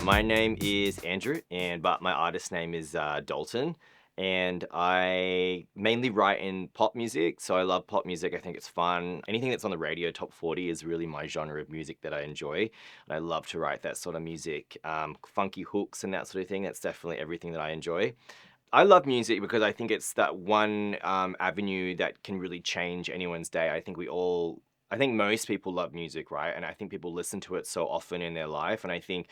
My name is Andrew, but my artist name is Dalton, and I mainly write in pop music. So I love pop music. I think it's fun. Anything that's on the radio, top 40 is really my genre of music that I enjoy. And I love to write that sort of music, funky hooks and that sort of thing. That's definitely everything that I enjoy. I love music because I think it's that one avenue that can really change anyone's day. I think most people love music, right? And I think people listen to it so often in their life. And I think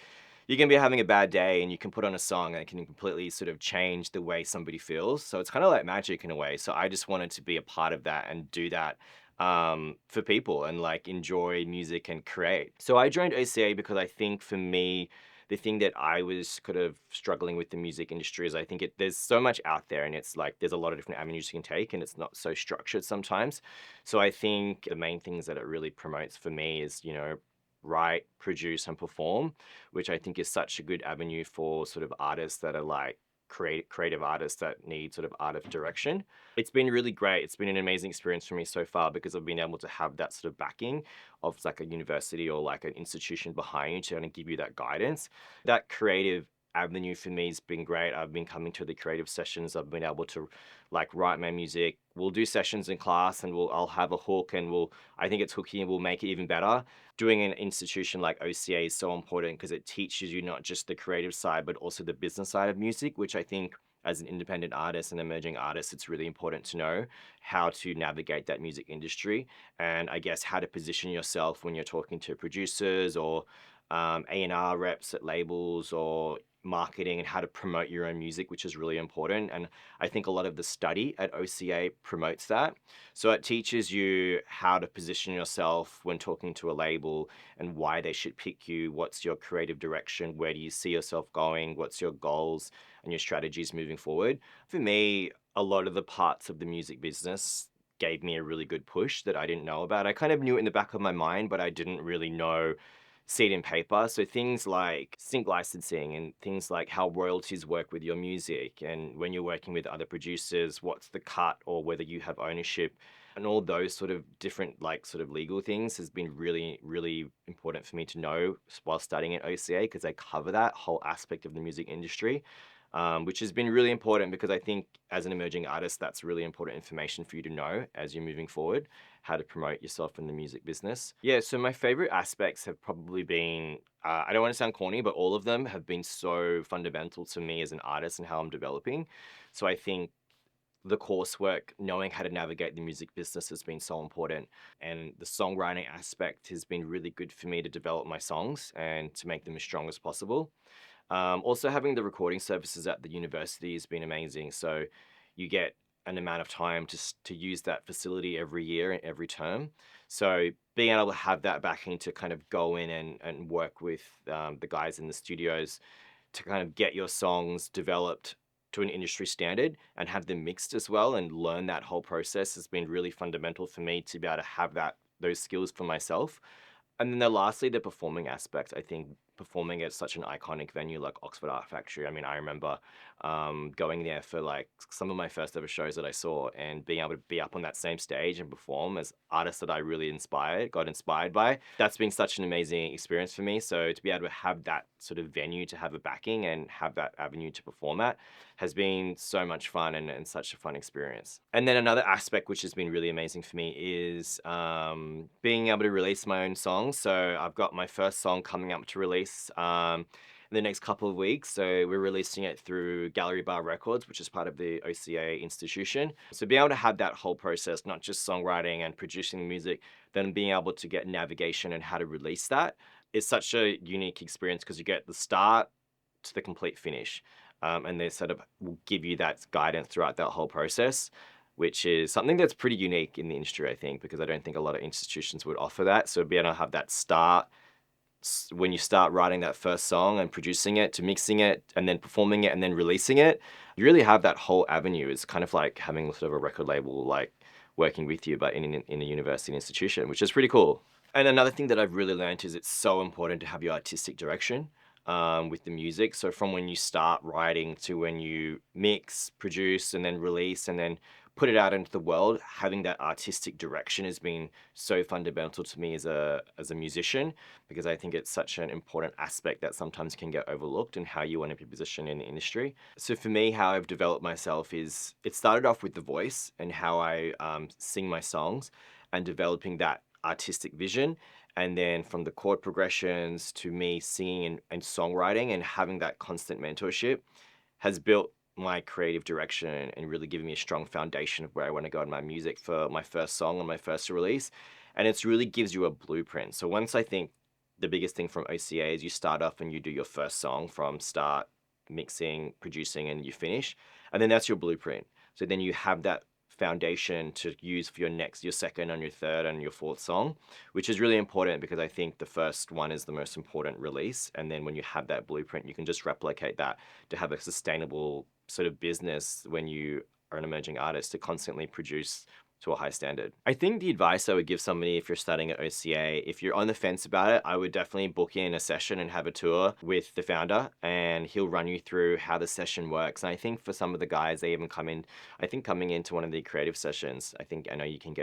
you can be having a bad day and you can put on a song and it can completely sort of change the way somebody feels. So it's kind of like magic in a way. So I just wanted to be a part of that and do that for people and like enjoy music and create. So I joined OCA because I think for me, the thing that I was kind of struggling with the music industry is I think there's so much out there and it's like there's a lot of different avenues you can take and it's not so structured sometimes. So I think the main things that it really promotes for me is, write, produce, and perform, which I think is such a good avenue for sort of artists that are like creative artists that need sort of art of direction. It's been really great. It's been an amazing experience for me so far because I've been able to have that sort of backing of like a university or like an institution behind you to kind of give you that guidance. That creative avenue for me has been great. I've been coming to the creative sessions. I've been able to like write my music. We'll do sessions in class and I'll have a hook and I think it's hooky and we'll make it even better. Doing an institution like OCA is so important because it teaches you not just the creative side, but also the business side of music, which I think as an independent artist and emerging artist, it's really important to know how to navigate that music industry and I guess how to position yourself when you're talking to producers or A&R reps at labels or marketing and how to promote your own music, which is really important. And I think a lot of the study at OCA promotes that. So it teaches you how to position yourself when talking to a label and why they should pick you. What's your creative direction? Where do you see yourself going? What's your goals and your strategies moving forward? For me, a lot of the parts of the music business gave me a really good push that I didn't know about. I kind of knew it in the back of my mind, but I didn't really know see it in paper. So things like sync licensing and things like how royalties work with your music and when you're working with other producers, what's the cut or whether you have ownership and all those sort of different like sort of legal things has been really, really important for me to know while studying at OCA because they cover that whole aspect of the music industry. Which has been really important because I think as an emerging artist, that's really important information for you to know as you're moving forward, how to promote yourself in the music business. Yeah, so my favorite aspects have probably been, I don't want to sound corny, but all of them have been so fundamental to me as an artist and how I'm developing. So I think the coursework, knowing how to navigate the music business has been so important. And the songwriting aspect has been really good for me to develop my songs and to make them as strong as possible. Also, having the recording services at the university has been amazing. So you get an amount of time to use that facility every year and every term. So being able to have that backing to kind of go in and work with the guys in the studios to kind of get your songs developed to an industry standard and have them mixed as well and learn that whole process has been really fundamental for me to be able to have those skills for myself. And then lastly, the performing aspect. I think performing at such an iconic venue like Oxford Art Factory. I mean, I remember going there for like some of my first ever shows that I saw and being able to be up on that same stage and perform as artists that I really got inspired by. That's been such an amazing experience for me. So to be able to have that sort of venue to have a backing and have that avenue to perform at has been so much fun and such a fun experience. And then another aspect which has been really amazing for me is being able to release my own songs. So I've got my first song coming up to release in the next couple of weeks. So we're releasing it through Gallery Bar Records, which is part of the OCA institution. So being able to have that whole process, not just songwriting and producing the music, then being able to get navigation and how to release that is such a unique experience because you get the start to the complete finish. And they sort of will give you that guidance throughout that whole process, which is something that's pretty unique in the industry, I think, because I don't think a lot of institutions would offer that. So being able to have that start when you start writing that first song and producing it to mixing it and then performing it and then releasing it, you really have that whole avenue. It's kind of like having sort of a record label like working with you, but in a university institution, which is pretty cool. And another thing that I've really learned is it's so important to have your artistic direction with the music. So from when you start writing to when you mix, produce, and then release, and then put it out into the world. Having that artistic direction has been so fundamental to me as a musician, because I think it's such an important aspect that sometimes can get overlooked in how you want to be positioned in the industry. So for me, how I've developed myself is it started off with the voice and how I sing my songs and developing that artistic vision. And then from the chord progressions to me singing and songwriting and having that constant mentorship has built my creative direction and really given me a strong foundation of where I want to go in my music for my first song and my first release. And it's really gives you a blueprint. So once I think the biggest thing from OCA is you start off and you do your first song from start, mixing, producing, and you finish. And then that's your blueprint. So then you have that foundation to use for your next, your second and your third and your fourth song, which is really important because I think the first one is the most important release. And then when you have that blueprint, you can just replicate that to have a sustainable sort of business when you are an emerging artist to constantly produce to a high standard. I think the advice I would give somebody if you're studying at OCA, if you're on the fence about it, I would definitely book in a session and have a tour with the founder, and he'll run you through how the session works. And I think for some of the guys, they even come in, I think coming into one of the creative sessions, I know you can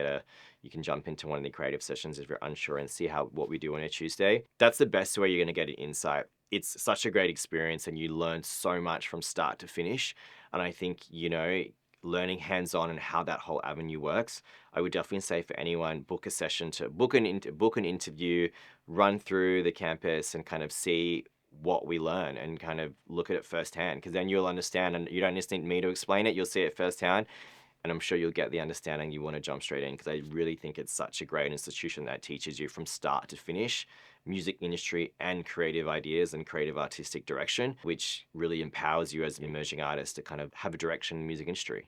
you can jump into one of the creative sessions if you're unsure and see what we do on a Tuesday. That's the best way you're going to get an insight. It's such a great experience and you learn so much from start to finish. And I think, learning hands-on and how that whole avenue works, I would definitely say for anyone, book a session to book an interview, run through the campus and kind of see what we learn and kind of look at it firsthand, because then you'll understand and you don't just need me to explain it, you'll see it firsthand. And I'm sure you'll get the understanding you want to jump straight in, because I really think it's such a great institution that teaches you from start to finish music industry and creative ideas and creative artistic direction, which really empowers you as an emerging artist to kind of have a direction in the music industry.